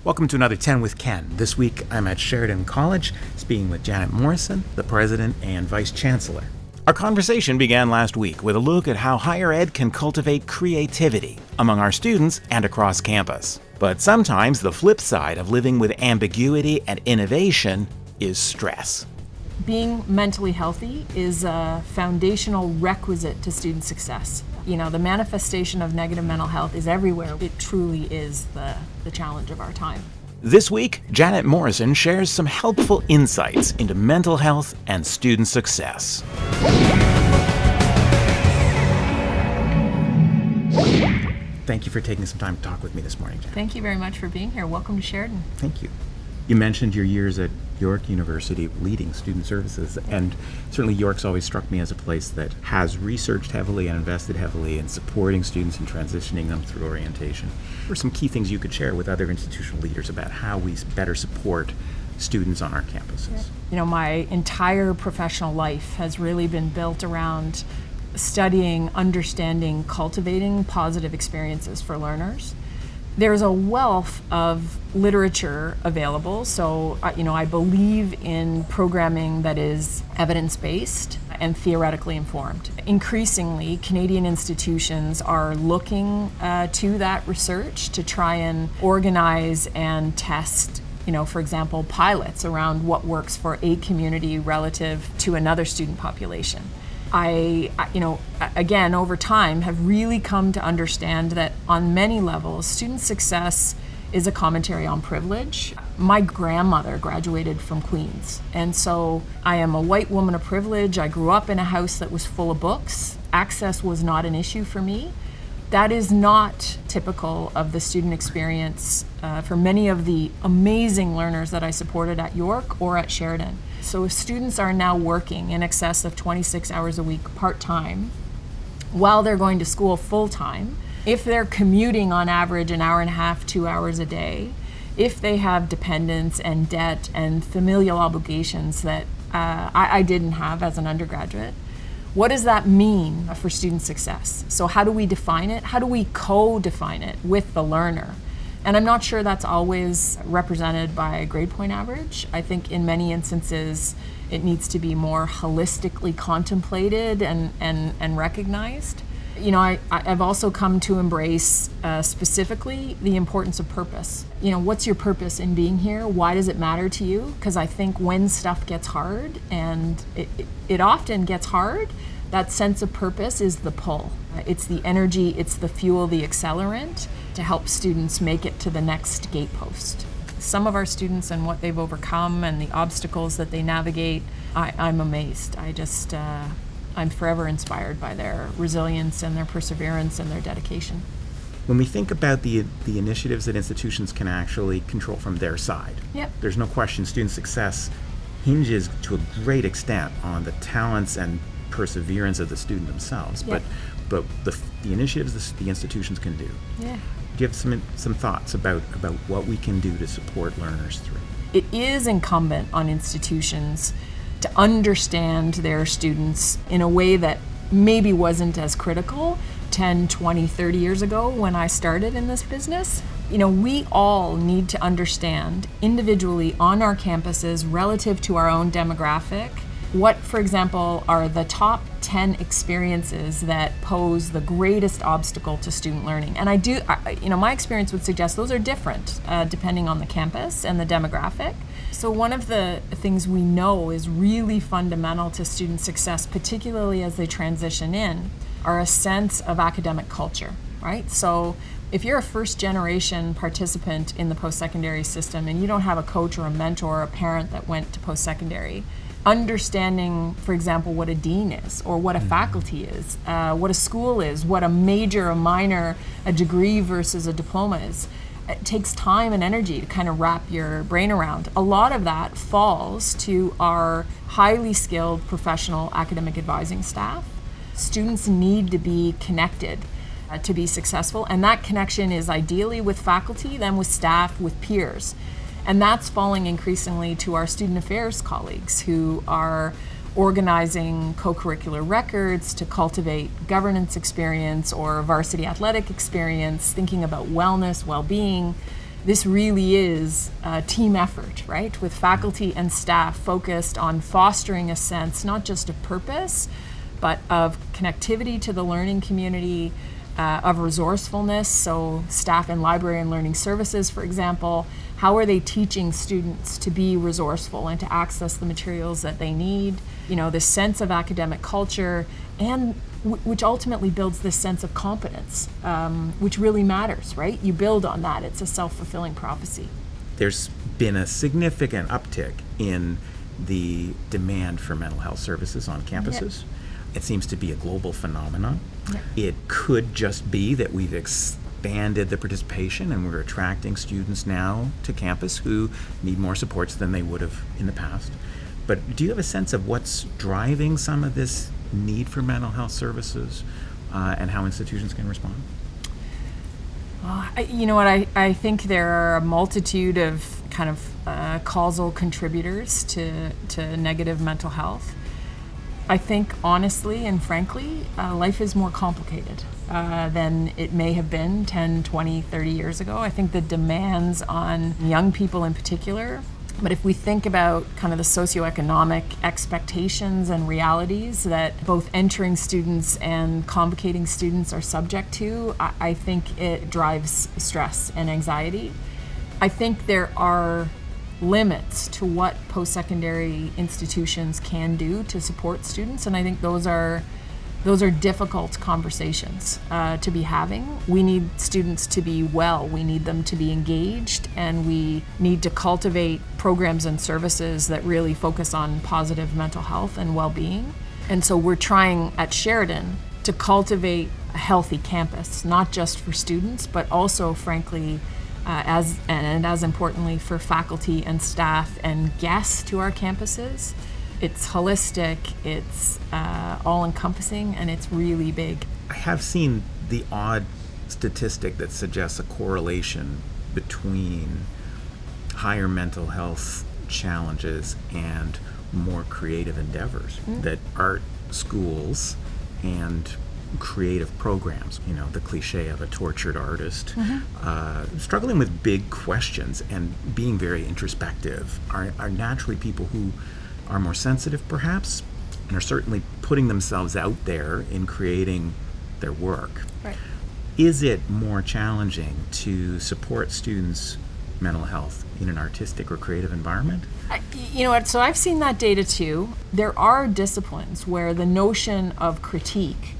Welcome to another 10 with Ken. This week I'm at Sheridan College, speaking with Janet Morrison, the president and vice-chancellor. Our conversation began last week with a look at how higher ed can cultivate creativity among our students and across campus. But sometimes the flip side of living with ambiguity and innovation is stress. Being mentally healthy is a foundational requisite to student success. You know, the manifestation of negative mental health is everywhere. It truly is the challenge of our time. This week, Janet Morrison shares some helpful insights into mental health and student success. Thank you for taking some time to talk with me this morning, Janet. Thank you very much for being here. Welcome to Sheridan. Thank you. You mentioned your years at York University leading student services, and certainly York's always struck me as a place that has researched heavily and invested heavily in supporting students and transitioning them through orientation. What are some key things you could share with other institutional leaders about how we better support students on our campuses? You know, my entire professional life has really been built around studying, understanding, cultivating positive experiences for learners. There's a wealth of literature available, so I believe in programming that is evidence-based and theoretically informed. Increasingly, Canadian institutions are looking to that research to try and organize and test, for example, pilots around what works for a community relative to another student population. Again, over time, have really come to understand that on many levels, student success is a commentary on privilege. My grandmother graduated from Queen's, and so I am a white woman of privilege. I grew up in a house that was full of books. Access was not an issue for me. That is not typical of the student experience for many of the amazing learners that I supported at York or at Sheridan. So if students are now working in excess of 26 hours a week part-time, while they're going to school full-time, if they're commuting on average an hour and a half, 2 hours a day, if they have dependents and debt and familial obligations that I didn't have as an undergraduate, what does that mean for student success? So how do we define it? How do we co-define it with the learner? And I'm not sure that's always represented by a grade point average. I think in many instances it needs to be more holistically contemplated and recognized. I've also come to embrace specifically the importance of purpose. What's your purpose in being here? Why does it matter to you? Because I think when stuff gets hard, and it often gets hard, that sense of purpose is the pull. It's the energy, it's the fuel, the accelerant to help students make it to the next gatepost. Some of our students and what they've overcome and the obstacles that they navigate, I'm amazed. I'm forever inspired by their resilience and their perseverance and their dedication. When we think about the initiatives that institutions can actually control from their side, Yep. There's no question student success hinges to a great extent on the talents and perseverance of the student themselves. Yep. But the initiatives the institutions can do. Yeah. Give some thoughts about what we can do to support learners through. It is incumbent on institutions to understand their students in a way that maybe wasn't as critical 10, 20, 30 years ago when I started in this business. We all need to understand individually on our campuses relative to our own demographic what, for example, are the top 10 experiences that pose the greatest obstacle to student learning. And my experience would suggest those are different depending on the campus and the demographic. So one of the things we know is really fundamental to student success, particularly as they transition in, are a sense of academic culture, right? So if you're a first-generation participant in the post-secondary system and you don't have a coach or a mentor or a parent that went to post-secondary, understanding, for example, what a dean is or what a faculty is, what a school is, what a major, a minor, a degree versus a diploma is, it takes time and energy to kind of wrap your brain around. A lot of that falls to our highly skilled professional academic advising staff. Students need to be connected to be successful, and that connection is ideally with faculty, then with staff, with peers. And that's falling increasingly to our student affairs colleagues who are organizing co-curricular records to cultivate governance experience or varsity athletic experience, thinking about wellness, well-being. this really is a team effort, right? With faculty and staff focused on fostering a sense, not just of purpose, but of connectivity to the learning community, of resourcefulness. So staff in library and learning services, for example, how are they teaching students to be resourceful and to access the materials that they need? You know, this sense of academic culture, and which ultimately builds this sense of competence, which really matters, right? You build on that. It's a self-fulfilling prophecy. There's been a significant uptick in the demand for mental health services on campuses. It seems to be a global phenomenon. It could just be that we've expanded the participation and we're attracting students now to campus who need more supports than they would have in the past. But do you have a sense of what's driving some of this need for mental health services and how institutions can respond? You know what, I think there are a multitude of kind of causal contributors to negative mental health. I think honestly and frankly, life is more complicated than it may have been 10, 20, 30 years ago. I think the demands on young people in particular, but if we think about kind of the socioeconomic expectations and realities that both entering students and convocating students are subject to, I think it drives stress and anxiety. I think there are limits to what post-secondary institutions can do to support students, and I think those are difficult conversations to be having. We need students to be well, we need them to be engaged, and we need to cultivate programs and services that really focus on positive mental health and well-being. And so we're trying at Sheridan to cultivate a healthy campus, not just for students, but also, frankly, as importantly for faculty and staff and guests to our campuses. It's holistic, it's all-encompassing, and it's really big. I have seen the odd statistic that suggests a correlation between higher mental health challenges and more creative endeavors, that art schools and creative programs, you know, the cliche of a tortured artist, struggling with big questions and being very introspective are naturally people who are more sensitive perhaps, and are certainly putting themselves out there in creating their work. Right. Is it more challenging to support students' mental health in an artistic or creative environment? You know what, so I've seen that data too. There are disciplines where the notion of critique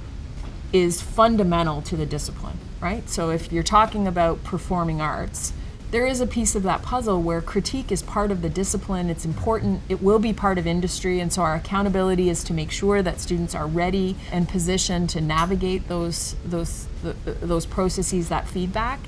is fundamental to the discipline, right? So if you're talking about performing arts, there is a piece of that puzzle where critique is part of the discipline. It's important. It will be part of industry, and so our accountability is to make sure that students are ready and positioned to navigate those processes, that feedback.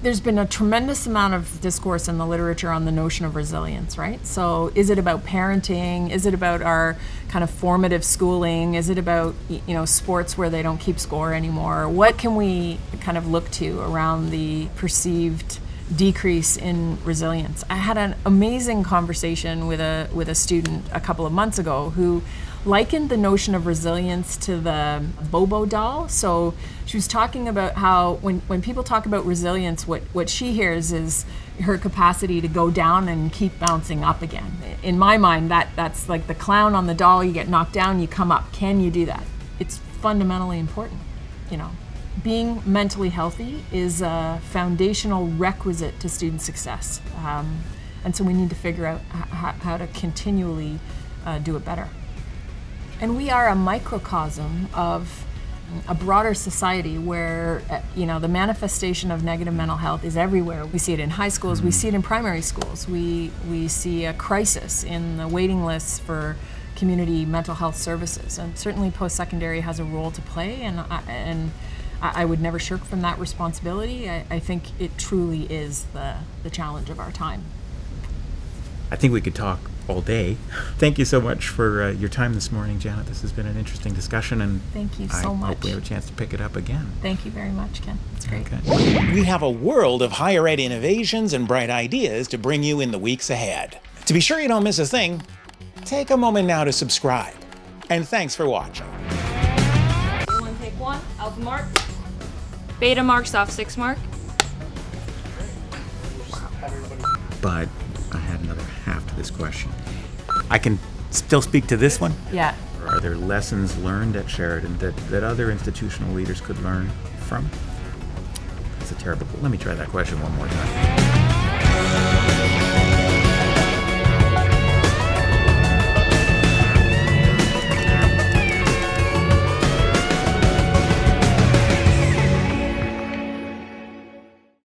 There's been a tremendous amount of discourse in the literature on the notion of resilience, right? So is it about parenting? Is it about our kind of formative schooling? Is it about, you know, sports where they don't keep score anymore? What can we kind of look to around the perceived decrease in resilience? I had an amazing conversation with a student a couple of months ago who likened the notion of resilience to the Bobo doll. So she was talking about how when people talk about resilience, what she hears is her capacity to go down and keep bouncing up again. In my mind, that's like the clown on the doll. You get knocked down, you come up. Can you do that? It's fundamentally important, you know. Being mentally healthy is a foundational requisite to student success. And so we need to figure out how to continually do it better. And we are a microcosm of a broader society where, you know, the manifestation of negative mental health is everywhere. We see it in high schools, we see it in primary schools. We see a crisis in the waiting lists for community mental health services. And certainly post-secondary has a role to play, and I would never shirk from that responsibility. I think it truly is the challenge of our time. I think we could talk all day. Thank you so much for your time this morning, Janet. This has been an interesting discussion, and thank you so much. I hope we have a chance to pick it up again. Thank you very much, Ken. It's great. Okay. We have a world of higher ed innovations and bright ideas to bring you in the weeks ahead. To be sure you don't miss a thing, take a moment now to subscribe. And thanks for watching. You want to take one? Alpha mark. Beta marks off 6 mark. but I had another half to this question. I can still speak to this one? Yeah. Are there lessons learned at Sheridan that other institutional leaders could learn from? That's a terrible. Let me try that question one more time.